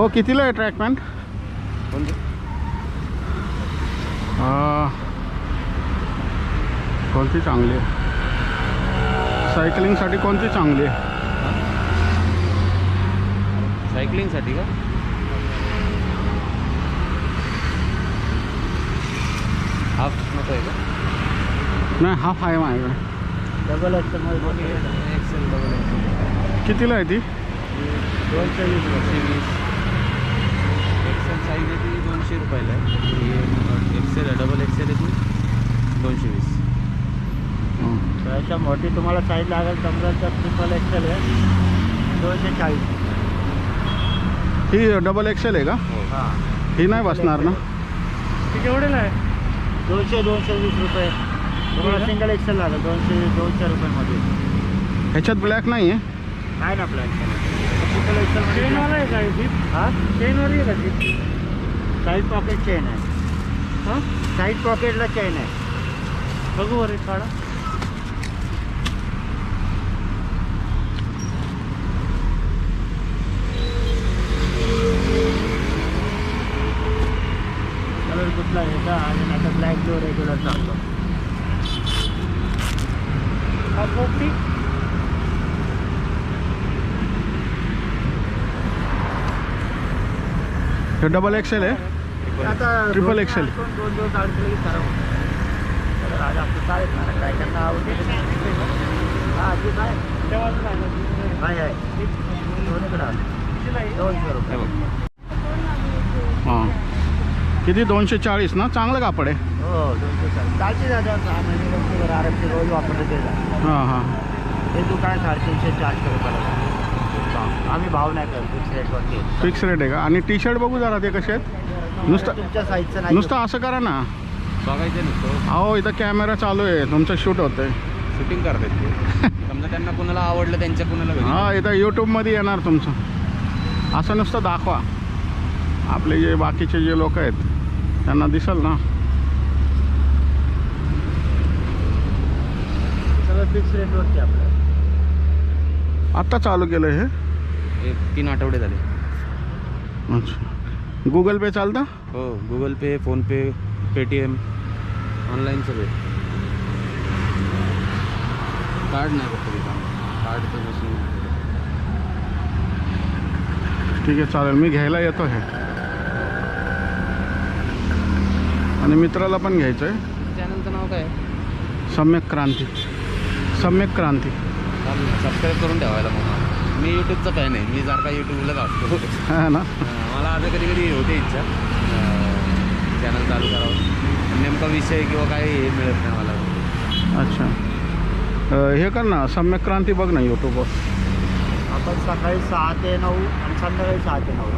भाऊ कितीला आहे ट्रॅक पॅन्ट? कोणती चांगली आहे सायकलिंगसाठी? कोणती चांगली आहे सायकलिंगसाठी का? हाफ नको आहे का? नाही, हाफ आहे माझ्याकडे. डबल एक्सेल डबल कितीला आहे ती? 220 एक्सेल साईज आहे ती 200 रुपयाला आहे. एक्सेल आहे, डबल एक्सेल आहे ती 220. त्याच्या मोठी तुम्हाला साईज लागेल समजा तर ट्रिपल एक्सेल आहे 240. ही डबल एक्सेल आहे का? हां, ही नाही बसणार ना? ती केवढीला आहे? 220 रुपये. तुम्हाला सिंगल एक्सेल लागेल 200 रुपयामध्ये. ह्याच्यात ब्लॅक नाही आहे? काय ना आपल्या ट्रिपल एक्सेल चेनवाला आहे का जी? हां, चेनवाली आहे का जी? साईड पॉकेट चेन आहे. हां, साईड पॉकेटला चेन आहे. बघू बरं काढा. कलर कुठला आहे का? आणि आता ब्लॅक जो रेग्युलर चालतो. हा पोपटी हे डबल एक्सेल आहे? आता ट्रिपल एक्सेल. दोन दिवस अडकले की खराब होतं. आज आपलं चालेल ना काय त्यांना आवडते. हां, जी काय काय आहे दोन्हीकडे आलं 200 रुपये. हां, किती? 240 ना? चांगलं कापड आहे. हो, 240 चालते दादा. 6 महिने आरामचे रोज वापरले ते. हां हां. हे दुकान 350-400 रुपयाला. आम्ही भाव नाही करत, फिक्स रेटवरती. फिक्स रेट आहे का? आणि टी शर्ट बघू जरा ते कसे आहेत. नुसतं तुमच्या साईजचं नाही. नुसतं असं करा ना. बघायचं नसतं, अहो इथं कॅमेरा चालू आहे, तुमचं शूट होतंय. शूटिंग करतात ते. समजा त्यांना कुणाला आवडलं त्यांच्या कुणाला घरी. हां, इथं यूट्यूबमध्ये येणार तुमचं. असं नुसतं दाखवा. आपले जे बाकीचे जे लोक आहेत त्यांना दिसेल ना. सगळं फिक्स रेटवरती आपलं. आत्ता चालू केलं हे? 3 आठवडे झाले. अच्छा. गुगल पे चालतं? हो, गुगल पे, फोनपे, पेटीएम, ऑनलाईन सगळे. कार्ड नाही करतो मी काम. कार्ड तर बसून ठीक आहे, चालेल. मी घ्यायला येतो हे. आणि मित्राला पण घ्यायचं आहे. चॅनलचं नाव काय? सम्यक क्रांती. सम्यक क्रांती. चालेल ना, सबस्क्राईब करून ठेवायला मग. मी यूट्यूबचा फॅन आहे. मी जर का यूट्यूबलाच असतो. हां ना. मला आता कधी कधी होते इच्छा चॅनल चालू करावं. नेमका विषय किंवा काय हे मिळत नाही मला. अच्छा. हे कर ना, सम्यक क्रांती बघ ना यूट्यूबवर. आपण सकाळी 6 ते 9 आणि संध्याकाळी 6 ते 9.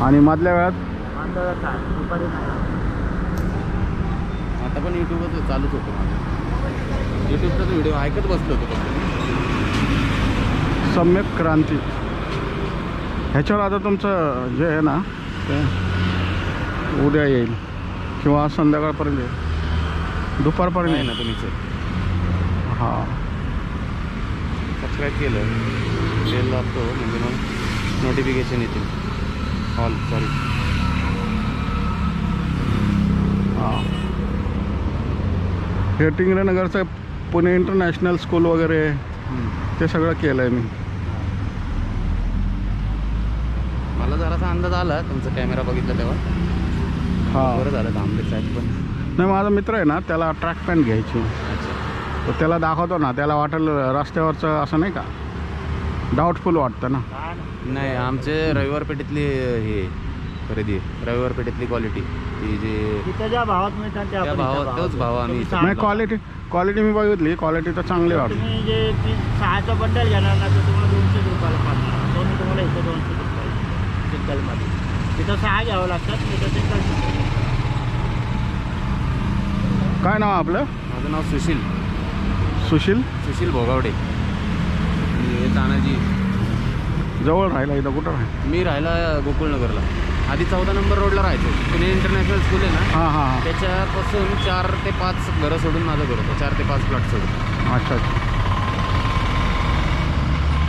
आणि मधल्या वेळात संध्याकाळी 6 दुपारी नाही. आता पण यूट्यूबच चालूच होतं माझं. यूट्यूबचाच व्हिडिओ ऐकत बसलो होतो फक्त. सम्यक क्रांती ह्याच्यावर आता तुमचं जे आहे ना ते उद्या येईल किंवा संध्याकाळपर्यंत येईल, दुपारपर्यंत आहे येईल ना तुम्हीच. हां. सबस्क्राईब केलं बेल लागतो म्हणजे मग नोटिफिकेशन येतील. All sorry. हां. हे टिंगरेनगरचं पुणे इंटरनॅशनल स्कूल वगैरे ते सगळं केलं आहे मी. मला जरासा अंदाज आला तुमचा कॅमेरा बघितला तेव्हा. हां. बरं झालं थांबले साहेब पण. नाही, माझा मित्र आहे ना, त्याला ट्रॅक पॅन्ट घ्यायची. अच्छा. तर त्याला दाखवतो ना, त्याला वाटेल रस्त्यावरचं असं नाही का, डाऊटफुल वाटतं ना. नाही, आमचे रविवार पेठेतली हे खरेदी आहे. रविवार पेठेतली क्वालिटी ती जे तिथं ज्या भावात मिळतात त्या भावात तोच भाव आम्ही इथं नाही, क्वालिटी मी बघितली, क्वालिटी तर चांगली वाटली. तुम्ही जे 6चं बंडल घेणार ना तर तुम्हाला 200 रुपयाला पडणार. दोन्ही तुम्हाला इथं 200 रुपये सिंगलमध्ये. तिथं 6 घ्यावं लागतात, तिथं सिंगल. काय नाव आपलं? माझं नाव सुशील. सुशील भोगावडे. हे तानाजी. जवळ राहिला इथं कुठं राहिला? मी राहिला गोकुळनगरला. आधी 14 नंबर रोडला राहायचो. पुणे इंटरनॅशनल स्कूल आहे ना, हां हां. त्याच्यापासून 4 ते 5 घरं सोडून माझं घर होतं. 4 ते 5 प्लॉट सोडून. अच्छा.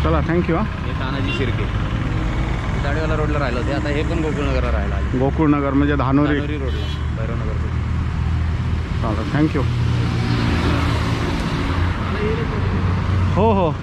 चला, थँक्यू. हां. हे तानाजी शिर्के. दाढीवाला रोडला राहिलं होते, आता हे पण गोकुळनगरला राहायला आले. गोकुळनगर म्हणजे धानोरी. धानोरी रोडला, भैरवनगर. चालेल, थँक्यू. हो हो.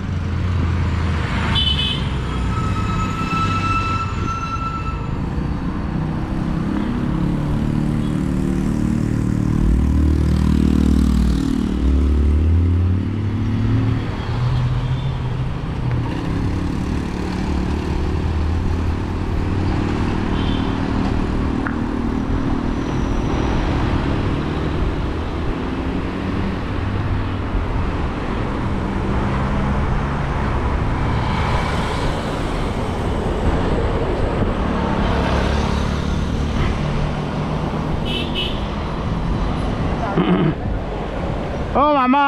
ओ मामा.